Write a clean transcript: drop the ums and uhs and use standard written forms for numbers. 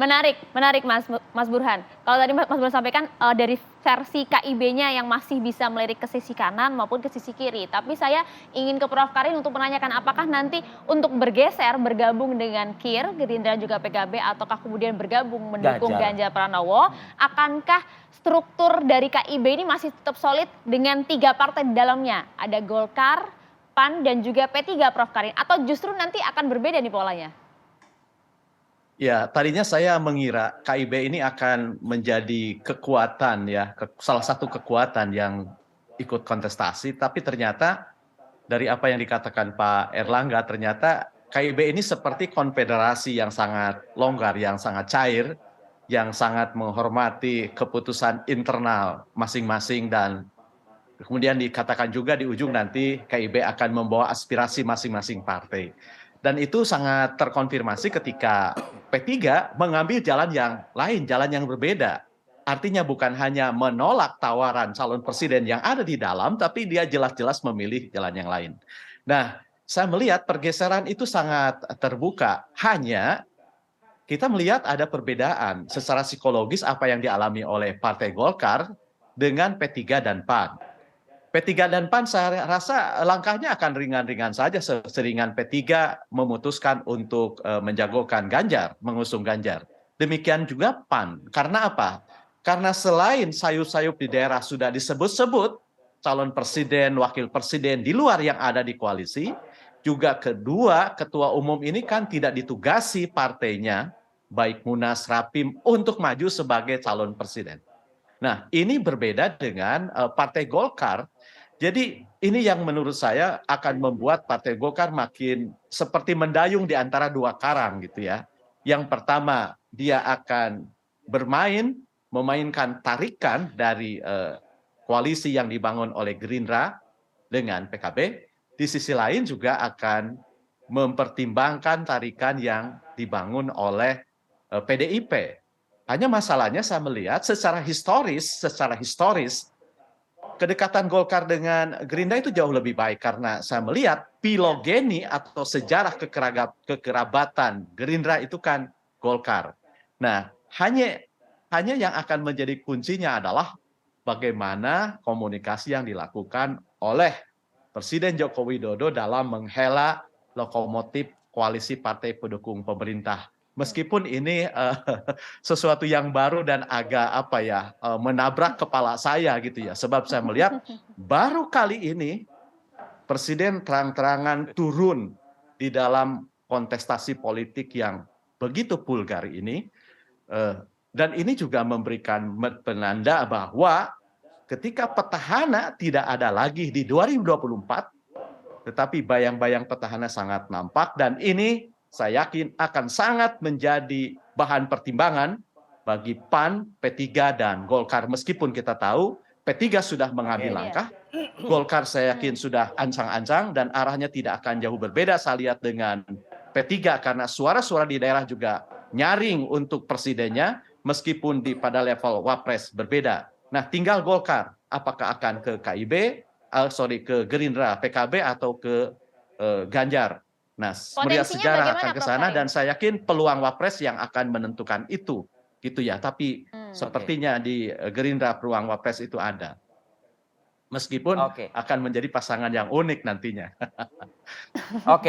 Menarik, menarik Mas Burhan. Kalau tadi Mas Burhan sampaikan dari versi KIB-nya yang masih bisa melirik ke sisi kanan maupun ke sisi kiri. Tapi saya ingin ke Prof. Karin untuk menanyakan apakah nanti untuk bergeser bergabung dengan KIR, Gerindra juga PKB, ataukah kemudian bergabung mendukung Ganjar Pranowo, akankah struktur dari KIB ini masih tetap solid dengan 3 partai di dalamnya? Ada Golkar, PAN, dan juga P3, Prof. Karin. Atau justru nanti akan berbeda nih polanya? Ya, tadinya saya mengira KIB ini akan menjadi kekuatan ya, salah satu kekuatan yang ikut kontestasi, tapi ternyata dari apa yang dikatakan Pak Erlangga, ternyata KIB ini seperti konfederasi yang sangat longgar, yang sangat cair, yang sangat menghormati keputusan internal masing-masing, dan kemudian dikatakan juga di ujung nanti KIB akan membawa aspirasi masing-masing partai. Dan itu sangat terkonfirmasi ketika P3 mengambil jalan yang lain, jalan yang berbeda. Artinya bukan hanya menolak tawaran calon presiden yang ada di dalam, tapi dia jelas-jelas memilih jalan yang lain. Nah, saya melihat pergeseran itu sangat terbuka. Hanya kita melihat ada perbedaan secara psikologis apa yang dialami oleh Partai Golkar dengan P3 dan PAN. P3 dan PAN saya rasa langkahnya akan ringan-ringan saja, seringan P3 memutuskan untuk menjagokan Ganjar, mengusung Ganjar. Demikian juga PAN. Karena apa? Karena selain sayup-sayup di daerah sudah disebut-sebut calon presiden, wakil presiden di luar yang ada di koalisi, juga kedua ketua umum ini kan tidak ditugasi partainya, baik Munas, Rapim, untuk maju sebagai calon presiden. Nah, ini berbeda dengan Partai Golkar. Jadi ini yang menurut saya akan membuat Partai Golkar makin seperti mendayung di antara 2 karang gitu ya. Yang pertama, dia akan memainkan tarikan dari koalisi yang dibangun oleh Gerindra dengan PKB. Di sisi lain juga akan mempertimbangkan tarikan yang dibangun oleh PDIP. Hanya masalahnya saya melihat secara historis kedekatan Golkar dengan Gerindra itu jauh lebih baik, karena saya melihat filogeni atau sejarah kekerabatan Gerindra itu kan Golkar. Nah, hanya yang akan menjadi kuncinya adalah bagaimana komunikasi yang dilakukan oleh Presiden Joko Widodo dalam menghela lokomotif koalisi partai pendukung pemerintah. Meskipun ini sesuatu yang baru dan agak menabrak kepala saya gitu ya. Sebab saya melihat baru kali ini Presiden terang-terangan turun di dalam kontestasi politik yang begitu vulgar ini. Dan ini juga memberikan penanda bahwa ketika petahana tidak ada lagi di 2024, tetapi bayang-bayang petahana sangat nampak, dan ini saya yakin akan sangat menjadi bahan pertimbangan bagi PAN, P3, dan Golkar. Meskipun kita tahu P3 sudah mengambil langkah, Golkar saya yakin sudah ancang-ancang dan arahnya tidak akan jauh berbeda saya lihat dengan P3, karena suara-suara di daerah juga nyaring untuk presidennya, meskipun pada level wapres berbeda. Nah, tinggal Golkar, apakah akan ke ke Gerindra, PKB, atau ke Ganjar. Nah, melihat sejarah akan ke sana, dan saya yakin peluang wapres yang akan menentukan itu, gitu ya. Tapi sepertinya di Gerindra peluang wapres itu ada, meskipun akan menjadi pasangan yang unik nantinya. Oke.